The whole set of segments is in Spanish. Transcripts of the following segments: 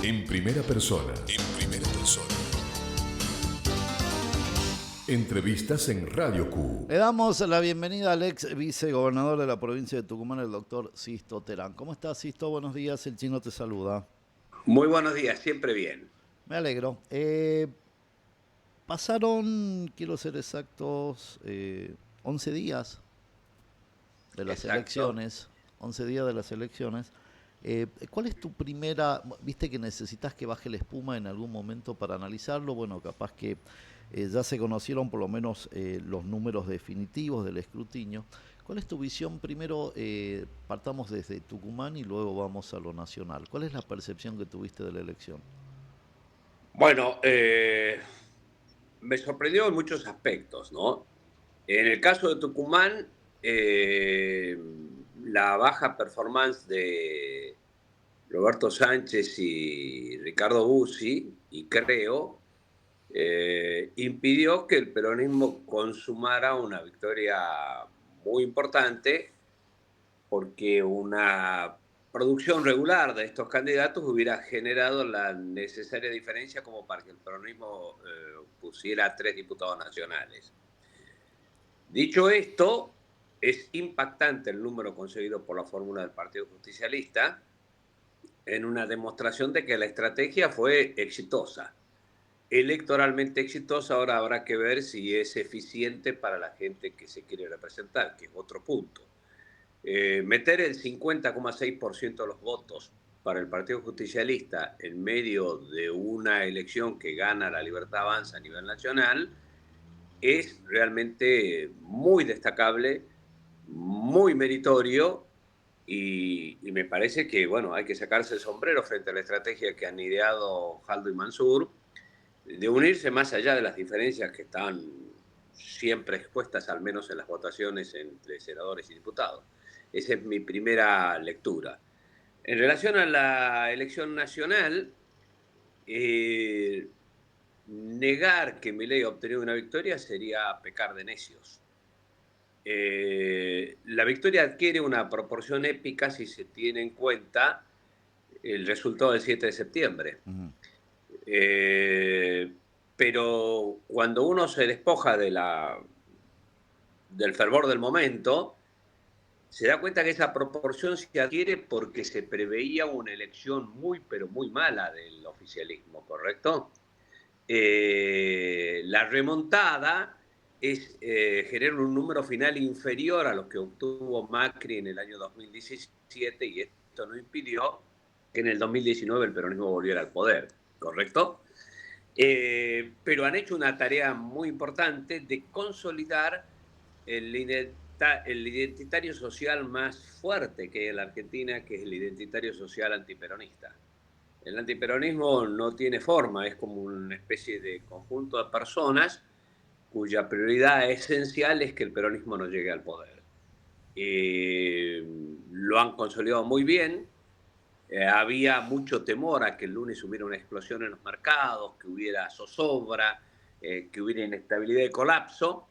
En primera persona. En primera persona. Entrevistas en Radio Q. Le damos la bienvenida al ex vicegobernador de la provincia de Tucumán, el doctor Sisto Terán. ¿Cómo estás, Sisto? Buenos días, el Chino te saluda. Muy buenos días, siempre bien. Me alegro. Pasaron, quiero ser exactos, 11 días de las elecciones. 11 días de las elecciones. ¿Cuál es tu primera, viste que necesitas que baje la espuma en algún momento para analizarlo? Bueno, capaz que ya se conocieron por lo menos los números definitivos del escrutinio. ¿Cuál es tu visión? Primero partamos desde Tucumán y luego vamos a lo nacional. ¿Cuál es la percepción que tuviste de la elección? Bueno, me sorprendió en muchos aspectos, ¿no? En el caso de Tucumán, la baja performance de Roberto Sánchez y Ricardo Bussi, y creo, impidió que el peronismo consumara una victoria muy importante, porque una producción regular de estos candidatos hubiera generado la necesaria diferencia como para que el peronismo pusiera 3 diputados nacionales. Dicho esto, es impactante el número conseguido por la fórmula del Partido Justicialista en una demostración de que la estrategia fue exitosa, electoralmente exitosa. Ahora habrá que ver si es eficiente para la gente que se quiere representar, que es otro punto. Meter el 50,6% de los votos para el Partido Justicialista en medio de una elección que gana la Libertad Avanza a nivel nacional es realmente muy destacable, muy meritorio, y me parece que, bueno, hay que sacarse el sombrero frente a la estrategia que han ideado Jaldo y Mansur de unirse más allá de las diferencias que están siempre expuestas, al menos en las votaciones entre senadores y diputados. Esa es mi primera lectura. En relación a la elección nacional, negar que Milei ha obtenido una victoria sería pecar de necios. La victoria adquiere una proporción épica si se tiene en cuenta el resultado del 7 de septiembre. Pero cuando uno se despoja del fervor del momento, se da cuenta que esa proporción se adquiere porque se preveía una elección muy, pero muy mala del oficialismo, ¿correcto? La remontada es generar un número final inferior a lo que obtuvo Macri en el año 2017, y esto no impidió que en el 2019 el peronismo volviera al poder, ¿correcto? Pero han hecho una tarea muy importante de consolidar el identitario social más fuerte que hay en la Argentina, que es el identitario social antiperonista. El antiperonismo no tiene forma, es como una especie de conjunto de personas cuya prioridad esencial es que el peronismo no llegue al poder. Lo han consolidado muy bien. Había mucho temor a que el lunes hubiera una explosión en los mercados, que hubiera zozobra, que hubiera inestabilidad y colapso,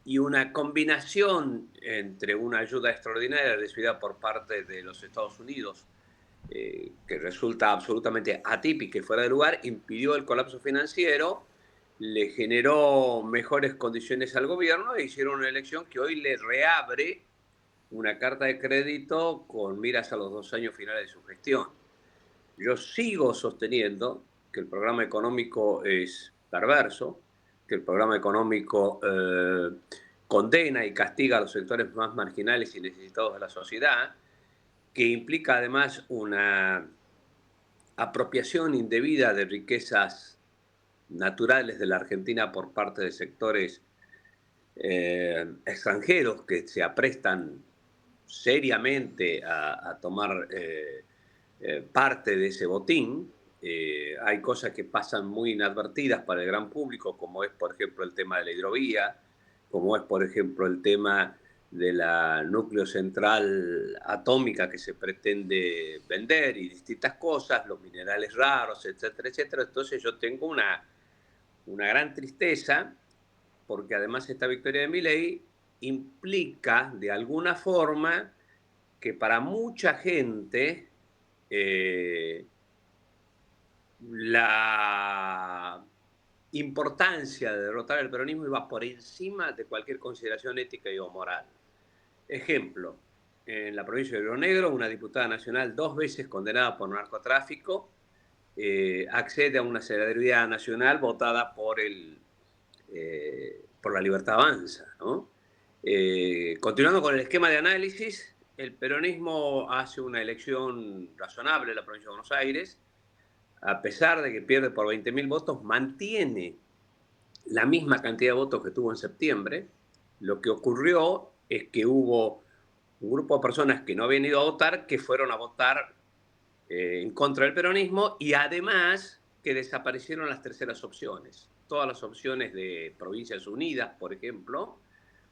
y una combinación entre una ayuda extraordinaria recibida por parte de los Estados Unidos, que resulta absolutamente atípica y fuera de lugar, impidió el colapso financiero, le generó mejores condiciones al gobierno e hicieron una elección que hoy le reabre una carta de crédito con miras a los 2 años finales de su gestión. Yo sigo sosteniendo que el programa económico es perverso, que el programa económico condena y castiga a los sectores más marginales y necesitados de la sociedad, que implica además una apropiación indebida de riquezas naturales de la Argentina por parte de sectores extranjeros que se aprestan seriamente a tomar parte de ese botín. Hay cosas que pasan muy inadvertidas para el gran público, como es, por ejemplo, el tema de la hidrovía, como es, por ejemplo, el tema de la núcleo central atómica que se pretende vender y distintas cosas, los minerales raros, etcétera, etcétera. Entonces yo tengo una gran tristeza, porque además esta victoria de Milei implica de alguna forma que para mucha gente la importancia de derrotar el peronismo iba por encima de cualquier consideración ética y o moral. Ejemplo, en la provincia de Río Negro, una diputada nacional 2 veces condenada por narcotráfico accede a una senadora nacional votada por la Libertad Avanza, ¿no? Continuando con el esquema de análisis, el peronismo hace una elección razonable en la provincia de Buenos Aires, a pesar de que pierde por 20.000 votos, mantiene la misma cantidad de votos que tuvo en septiembre. Lo que ocurrió es que hubo un grupo de personas que no habían ido a votar, que fueron a votar en contra del peronismo, y además que desaparecieron las terceras opciones. Todas las opciones de Provincias Unidas, por ejemplo,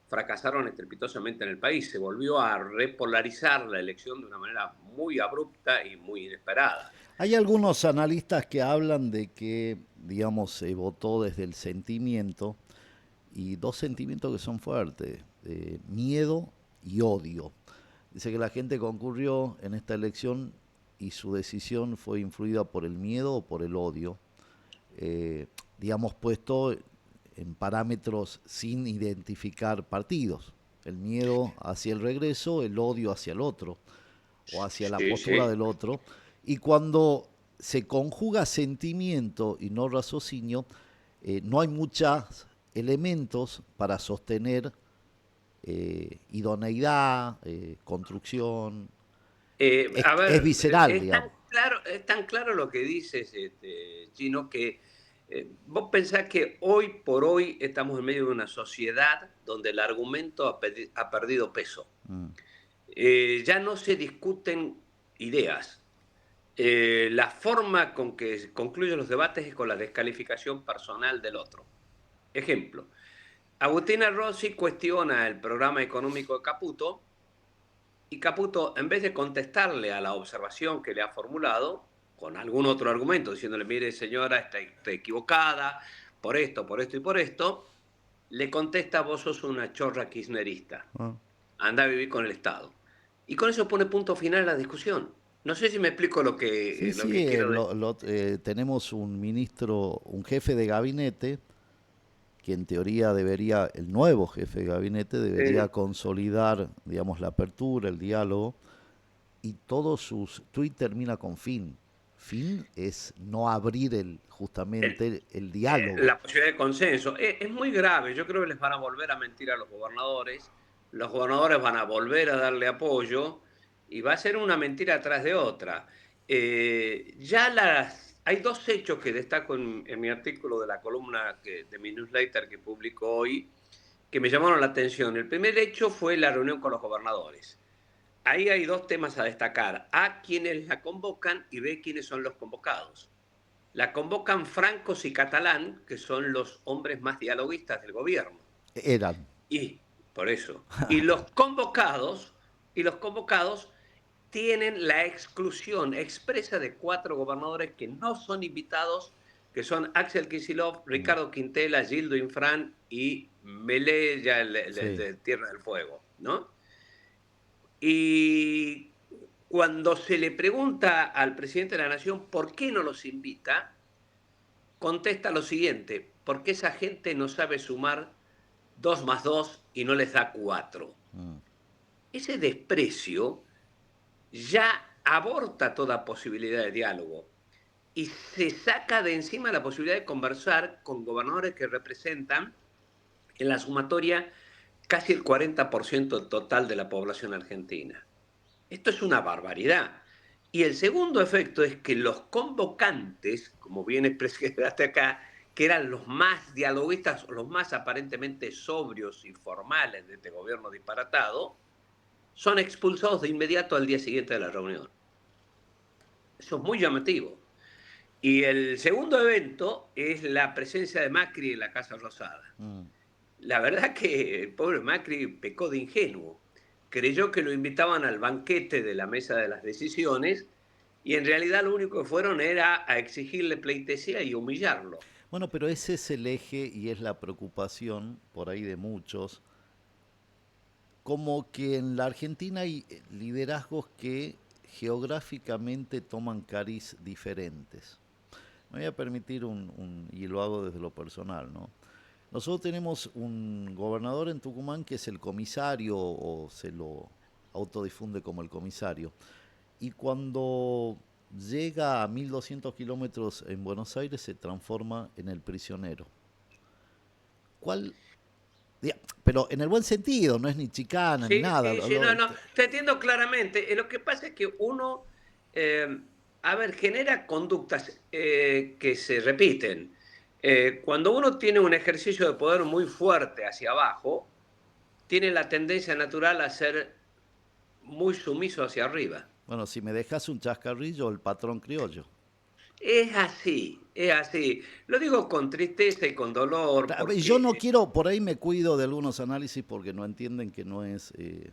fracasaron estrepitosamente en el país. Se volvió a repolarizar la elección de una manera muy abrupta y muy inesperada. Hay algunos analistas que hablan de que, digamos, se votó desde el sentimiento, y dos sentimientos que son fuertes, miedo y odio. Dice que la gente concurrió en esta elección y su decisión fue influida por el miedo o por el odio, digamos, puesto en parámetros sin identificar partidos. El miedo hacia el regreso, el odio hacia el otro o hacia la Sí, postura sí. del otro. Y cuando se conjuga sentimiento y no raciocinio, no hay muchos elementos para sostener idoneidad, construcción. A Es ver, visceral, digamos. es tan claro lo que dices, Chino, que vos pensás que hoy por hoy estamos en medio de una sociedad donde el argumento ha perdido peso. Mm. Ya no se discuten ideas. La forma con que concluyen los debates es con la descalificación personal del otro. Ejemplo, Agustina Rossi cuestiona el programa económico de Caputo, y Caputo, en vez de contestarle a la observación que le ha formulado, con algún otro argumento, diciéndole, mire señora, está equivocada, por esto y por esto, le contesta, vos sos una chorra kirchnerista, Ah. anda a vivir con el Estado. Y con eso pone punto final a la discusión. No sé si me explico Sí, lo sí, que quiero decir. tenemos un ministro, un jefe de gabinete, que en teoría debería, el nuevo jefe de gabinete debería Eh, consolidar, digamos, la apertura, el diálogo, y todos sus tweets termina con fin. Fin es no abrir el- justamente el diálogo. la posibilidad de consenso. Es muy grave. Yo creo que les van a volver a mentir a los gobernadores. Los gobernadores van a volver a darle apoyo y va a ser una mentira tras de otra. Hay 2 hechos que destaco en mi artículo de la columna de mi newsletter que publico hoy que me llamaron la atención. El primer hecho fue la reunión con los gobernadores. Ahí hay 2 temas a destacar. A, quienes la convocan, y B, quiénes son los convocados. La convocan francos y catalán, que son los hombres más dialoguistas del gobierno. Eran. Y, por eso, y los convocados tienen la exclusión expresa de 4 gobernadores que no son invitados, que son Axel Kicillof, Mm. Ricardo Quintela, Gildo Infran y Melé, ya el Sí. de Tierra del Fuego, ¿no? Y cuando se le pregunta al presidente de la Nación por qué no los invita, contesta lo siguiente: porque esa gente no sabe sumar 2 más 2 y no les da 4. Mm. Ese desprecio ya aborta toda posibilidad de diálogo y se saca de encima la posibilidad de conversar con gobernadores que representan en la sumatoria casi el 40% total de la población argentina. Esto es una barbaridad. Y el segundo efecto es que los convocantes, como bien expresaste acá, que eran los más dialoguistas, los más aparentemente sobrios y formales de este gobierno disparatado, son expulsados de inmediato al día siguiente de la reunión. Eso es muy llamativo. Y el segundo evento es la presencia de Macri en la Casa Rosada. Mm. La verdad que el pobre Macri pecó de ingenuo. Creyó que lo invitaban al banquete de la mesa de las decisiones y en realidad lo único que fueron era a exigirle pleitesía y humillarlo. Bueno, pero ese es el eje y es la preocupación por ahí de muchos, como que en la Argentina hay liderazgos que geográficamente toman cariz diferentes. Me voy a permitir y lo hago desde lo personal, ¿no? Nosotros tenemos un gobernador en Tucumán que es el comisario, o se lo autodifunde como el comisario. Y cuando llega a 1200 kilómetros en Buenos Aires se transforma en el prisionero. ¿Cuál? Pero en el buen sentido, no es ni chicana ni Sí, nada. sí, sí, no, no, te entiendo claramente. Lo que pasa es que uno, a ver, genera conductas que se repiten. Cuando uno tiene un ejercicio de poder muy fuerte hacia abajo, tiene la tendencia natural a ser muy sumiso hacia arriba. Bueno, si me dejas un chascarrillo, el patrón criollo. Es así, es así. Lo digo con tristeza y con dolor Yo no porque, quiero, por ahí me cuido de algunos análisis porque no entienden que no es ni claro,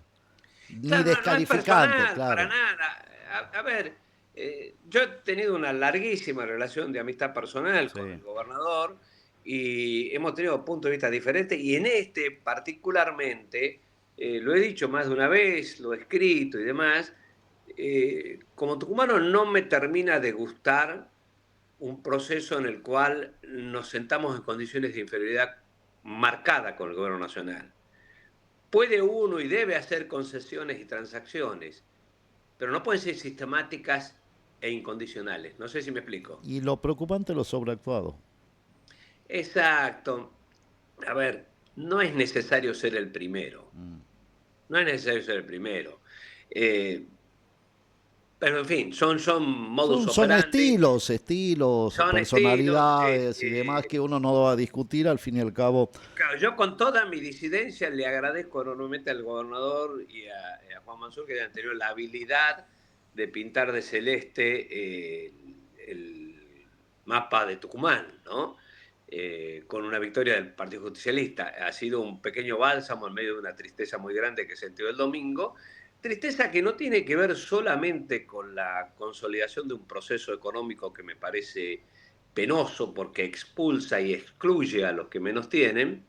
no, no es descalificante, personal, para claro. nada. A ver, yo he tenido una larguísima relación de amistad personal con Sí. el gobernador y hemos tenido puntos de vista diferentes y en este particularmente, lo he dicho más de una vez, lo he escrito y demás, como tucumano no me termina de gustar un proceso en el cual nos sentamos en condiciones de inferioridad marcada con el gobierno nacional. Puede uno y debe hacer concesiones y transacciones, pero no pueden ser sistemáticas e incondicionales. No sé si me explico. Y lo preocupante es lo sobreactuado. Exacto. A ver, no es necesario ser el primero. No es necesario ser el primero. Eh, pero en fin, son modus Son operandi, estilos, son estilos. personalidades y demás que uno no va a discutir al fin y al cabo. Claro, yo con toda mi disidencia le agradezco enormemente al gobernador y a Juan Mansur que hayan tenido la habilidad de pintar de celeste el mapa de Tucumán, ¿no? Con una victoria del Partido Justicialista. Ha sido un pequeño bálsamo en medio de una tristeza muy grande que sentió el domingo. Tristeza que no tiene que ver solamente con la consolidación de un proceso económico que me parece penoso porque expulsa y excluye a los que menos tienen,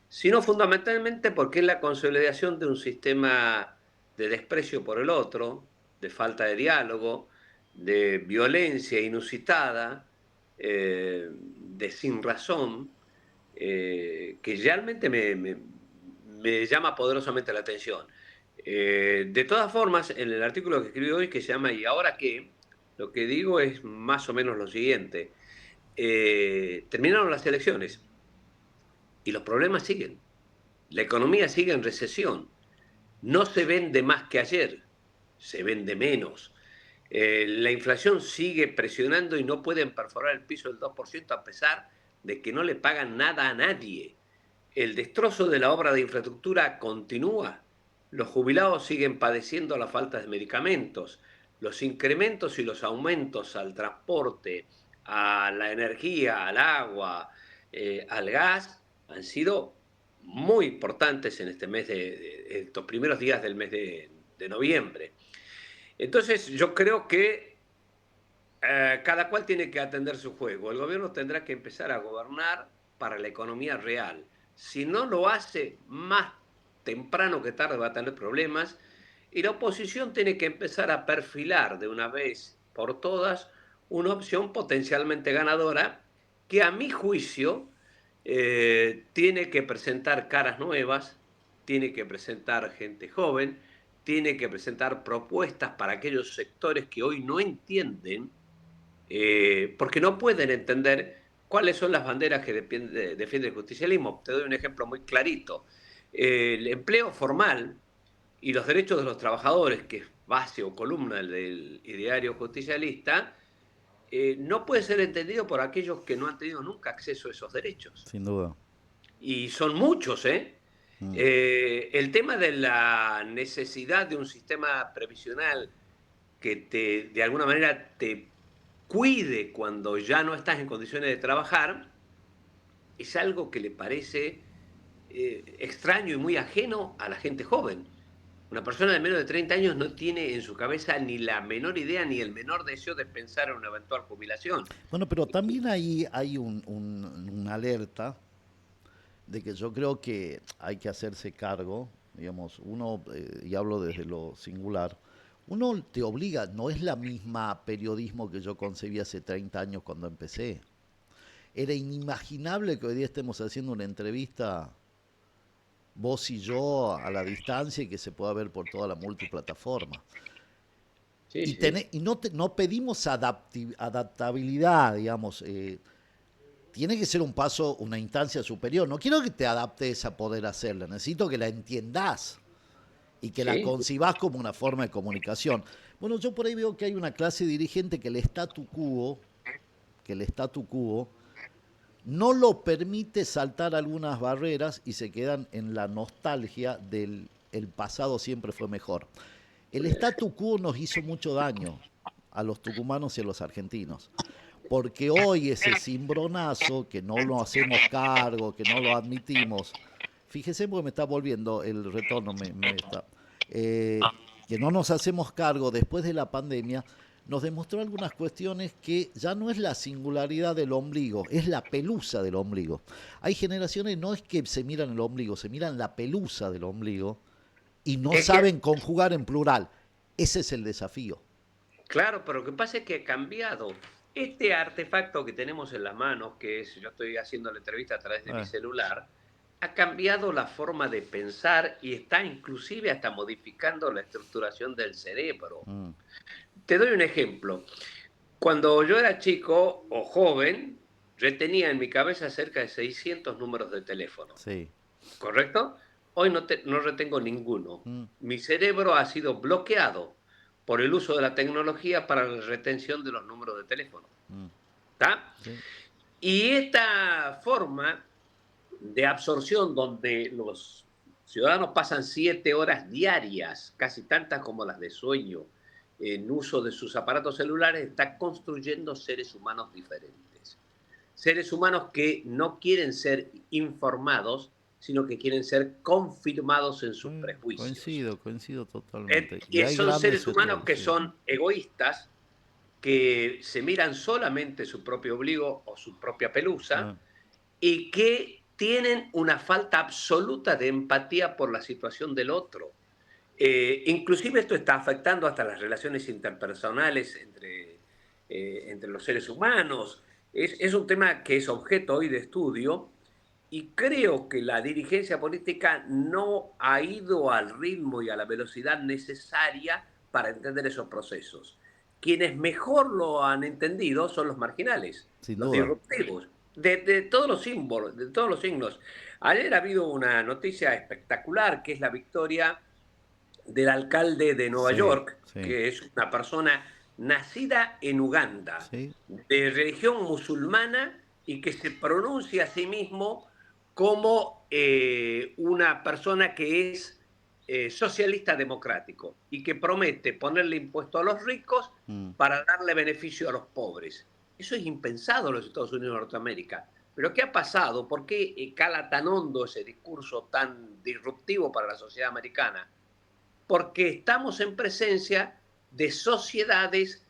sino fundamentalmente porque es la consolidación de un sistema de desprecio por el otro, de falta de diálogo, de violencia inusitada, de sin razón, que realmente me llama poderosamente la atención. De todas formas, en el artículo que escribí hoy, que se llama ¿Y ahora qué?, lo que digo es más o menos lo siguiente. Terminaron las elecciones y los problemas siguen. La economía sigue en recesión. No se vende más que ayer, se vende menos. La inflación sigue presionando y no pueden perforar el piso del 2% a pesar de que no le pagan nada a nadie. El destrozo de la obra de infraestructura continúa. Los jubilados siguen padeciendo la falta de medicamentos. Los incrementos y los aumentos al transporte, a la energía, al agua, al gas, han sido muy importantes en este mes estos primeros días del mes de noviembre. Entonces, yo creo que cada cual tiene que atender su juego. El gobierno tendrá que empezar a gobernar para la economía real. Si no lo hace, más temprano que tarde va a tener problemas. Y la oposición tiene que empezar a perfilar de una vez por todas una opción potencialmente ganadora que a mi juicio tiene que presentar caras nuevas, tiene que presentar gente joven, tiene que presentar propuestas para aquellos sectores que hoy no entienden porque no pueden entender cuáles son las banderas que defiende el justicialismo. Te doy un ejemplo muy clarito. El empleo formal y los derechos de los trabajadores, que es base o columna del ideario justicialista, no puede ser entendido por aquellos que no han tenido nunca acceso a esos derechos. Sin duda. Y son muchos, ¿eh? El tema de la necesidad de un sistema previsional que de alguna manera te cuide cuando ya no estás en condiciones de trabajar, es algo que le parece extraño y muy ajeno a la gente joven. Una persona de menos de 30 años no tiene en su cabeza ni la menor idea ni el menor deseo de pensar en una eventual jubilación. Bueno, pero también ahí hay una alerta de que yo creo que hay que hacerse cargo, digamos, uno, y hablo desde lo singular, uno te obliga, no es la misma periodismo que yo concebí hace 30 años cuando empecé. Era inimaginable que hoy día estemos haciendo una entrevista vos y yo a la distancia y que se pueda ver por toda la multiplataforma. Sí, Y, sí. no pedimos adaptabilidad, digamos. Tiene que ser un paso, una instancia superior. No quiero que te adaptes a poder hacerla, necesito que la entiendas y que la Sí, concibas como una forma de comunicación. Bueno, yo por ahí veo que hay una clase dirigente que el statu quo no lo permite saltar algunas barreras y se quedan en la nostalgia del el pasado siempre fue mejor. El statu quo nos hizo mucho daño a los tucumanos y a los argentinos, porque hoy ese cimbronazo, que no lo hacemos cargo, que no lo admitimos, fíjese porque me está volviendo el retorno, eh, que no nos hacemos cargo después de la pandemia, nos demostró algunas cuestiones que ya no es la singularidad del ombligo, es la pelusa del ombligo. Hay generaciones, no es que se miran el ombligo, se miran la pelusa del ombligo y no es que, saben conjugar en plural. Ese es el desafío. claro, pero lo que pasa es que ha cambiado. Este artefacto que tenemos en las manos, que es, yo estoy haciendo la entrevista a través de mi Eh, celular, ha cambiado la forma de pensar y está inclusive hasta modificando la estructuración del cerebro. mm, Te doy un ejemplo. Cuando yo era chico o joven, yo tenía en mi cabeza cerca de 600 números de teléfono, sí. ¿correcto? Hoy no retengo ninguno. Mm, Mi cerebro ha sido bloqueado por el uso de la tecnología para la retención de los números de teléfono. mm, ¿Está? sí. Y esta forma de absorción donde los ciudadanos pasan 7 horas diarias, casi tantas como las de sueño, en uso de sus aparatos celulares, está construyendo seres humanos diferentes. Seres humanos que no quieren ser informados, sino que quieren ser confirmados en sus prejuicios. Coincido totalmente. Y Y hay son grandes seres humanos sectores, que sí. son egoístas, que se miran solamente su propio ombligo o su propia pelusa Ah, y que tienen una falta absoluta de empatía por la situación del otro. Inclusive esto está afectando hasta las relaciones interpersonales entre los seres humanos. Es un tema que es objeto hoy de estudio y creo que la dirigencia política no ha ido al ritmo y a la velocidad necesaria para entender esos procesos. Quienes mejor lo han entendido son los marginales, sin los duda. disruptivos, de todos los símbolos, de todos los signos. Ayer ha habido una noticia espectacular que es la victoria del alcalde de Nueva Sí, York, sí, que es una persona nacida en Uganda, sí. de religión musulmana y que se pronuncia a sí mismo como una persona que es socialista democrático y que promete ponerle impuesto a los ricos Mm. para darle beneficio a los pobres. Eso es impensado en los Estados Unidos de Norteamérica. Pero ¿qué ha pasado? ¿Por qué cala tan hondo ese discurso tan disruptivo para la sociedad americana? Porque estamos en presencia de sociedades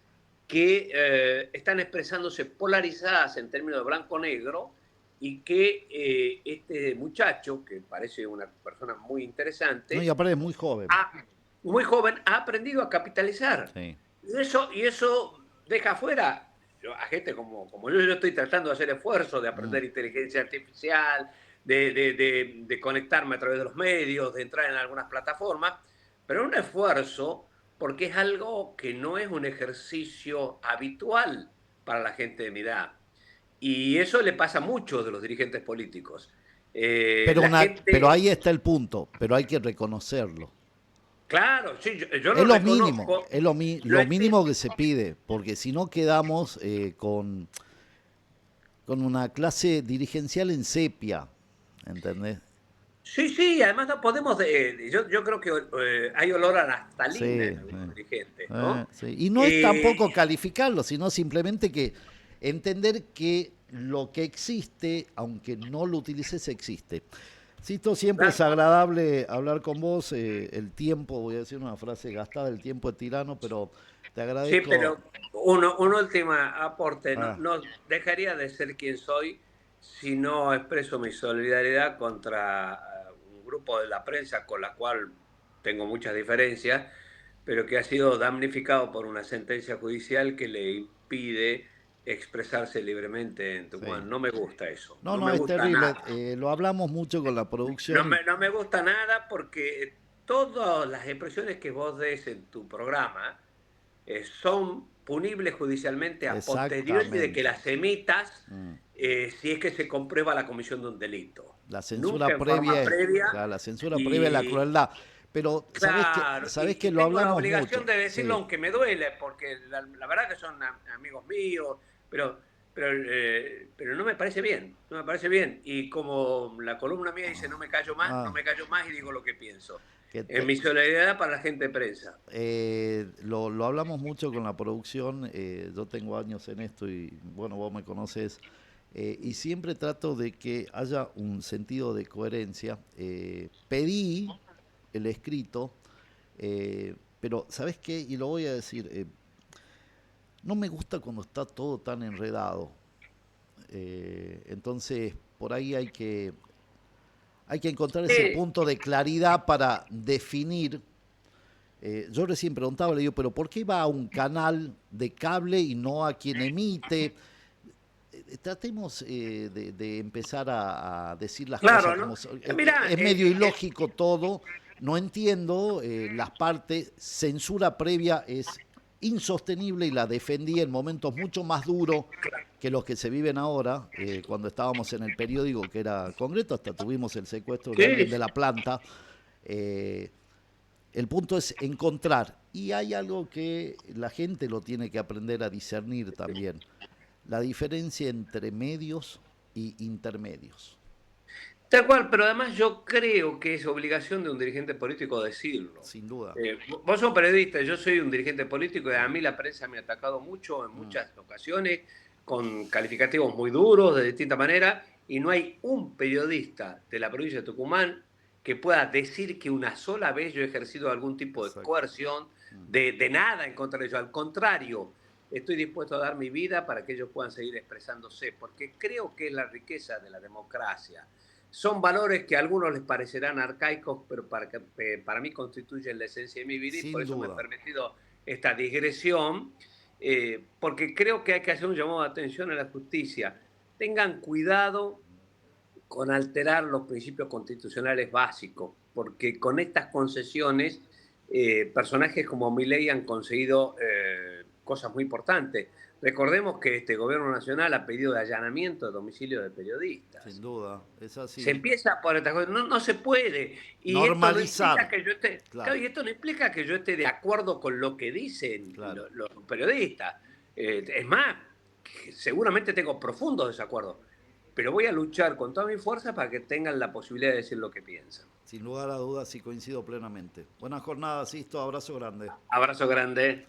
que están expresándose polarizadas en términos de blanco-negro y que este muchacho, que parece una persona muy No, y interesante, aparte es muy joven. muy joven, ha aprendido a capitalizar. Sí. Y eso deja afuera a gente como yo estoy tratando de hacer esfuerzos de Mm. aprender inteligencia artificial, de conectarme a través de los medios, de entrar en algunas plataformas, pero un esfuerzo porque es algo que no es un ejercicio habitual para la gente de mi edad. Y eso le pasa a muchos de los dirigentes políticos. La Pero gente, ahí está el punto, pero hay que reconocerlo. claro, sí, yo Es lo lo mínimo, reconozco, lo lo entiendo. mínimo que se pide, porque si no quedamos con una clase dirigencial en sepia, ¿entendés? Sí, sí, además no podemos, yo creo que hay olor a Sí, naftalina en algunos dirigentes, ¿no? sí. Y no es Eh, tampoco calificarlo, sino simplemente que entender que lo que existe, aunque no lo utilices, existe. Sisto, siempre es claro. agradable hablar con vos. El tiempo, voy a decir una frase gastada, el tiempo es tirano, pero te Sí, agradezco. pero un último aporte, no, Ah, no dejaría de ser quien soy si no expreso mi solidaridad contra un grupo de la prensa con la cual tengo muchas diferencias, pero que ha sido damnificado por una sentencia judicial que le impide expresarse libremente en Sí. Tucumán. No me gusta eso, No, no no, me es gusta terrible. nada. Lo hablamos mucho con la No producción. me, no me gusta nada porque todas las expresiones que vos des en tu programa son punibles judicialmente a posteriori de que Exactamente. las emitas, Mm. si es que se comprueba la comisión de un delito. La Nunca censura en forma previa, previa. claro, la censura previa es la Y crueldad. Pero claro, sabés que y lo tengo la hablamos obligación mucho. de decirlo Sí, aunque me duele, porque la verdad que son amigos míos, pero, pero no me parece bien, no me parece bien. Y como la columna mía dice no me callo más, no ah, me callo más y digo lo que pienso. que En te- mi solidaridad para la gente de prensa. lo hablamos mucho con la producción. Yo tengo años en esto y bueno, vos me conoces. Y siempre trato de que haya un sentido de coherencia. Pedí el escrito, pero ¿sabés qué? Y lo voy a decir, no me gusta cuando está todo tan enredado. Entonces, por ahí hay que encontrar ese Sí, punto de claridad para definir. Yo recién preguntaba, le digo, pero ¿por qué va a un canal de cable y no a quien emite? Tratemos de empezar a decir las cosas claro, ¿no? como son. Mira, Es medio ilógico todo, no entiendo las partes, censura previa es insostenible y la defendí en momentos mucho más duros que los que se viven ahora, cuando estábamos en el periódico que era concreto, hasta tuvimos el secuestro de alguien sí, de la planta. eh, el punto es encontrar, y hay algo que la gente lo tiene que aprender a discernir también, la diferencia entre medios y intermedios. tal cual, pero además yo creo que es obligación de un dirigente político decirlo. Sin duda. Vos sos periodista, yo soy un dirigente político y a mí la prensa me ha atacado mucho en Mm, muchas ocasiones con calificativos muy duros de distinta manera y no hay un periodista de la provincia de Tucumán que pueda decir que una sola vez yo he ejercido algún tipo de exacto. coerción de nada en contra de ellos. Al contrario, estoy dispuesto a dar mi vida para que ellos puedan seguir expresándose, porque creo que es la riqueza de la democracia. Son valores que a algunos les parecerán arcaicos, pero para mí constituyen la esencia de mi vida y por Sin eso me he duda. permitido esta digresión, porque creo que hay que hacer un llamado de atención a la justicia. Tengan cuidado con alterar los principios constitucionales básicos, porque con estas concesiones personajes como Milei han conseguido cosas muy importantes. Recordemos que este gobierno nacional ha pedido de allanamiento de domicilio de Sin periodistas. duda. Es Se así. empieza por estas cosas, no, no se puede. Y esto no implica Normalizar. que yo esté, claro, Claro, y esto no implica que yo esté de acuerdo con lo que dicen claro. los periodistas. Es más, seguramente tengo profundos desacuerdos, pero voy a luchar con toda mi fuerza para que tengan la posibilidad de decir lo que piensan. Sin lugar a dudas, sí coincido plenamente. Buena jornada, Sisto. Abrazo grande. Abrazo grande.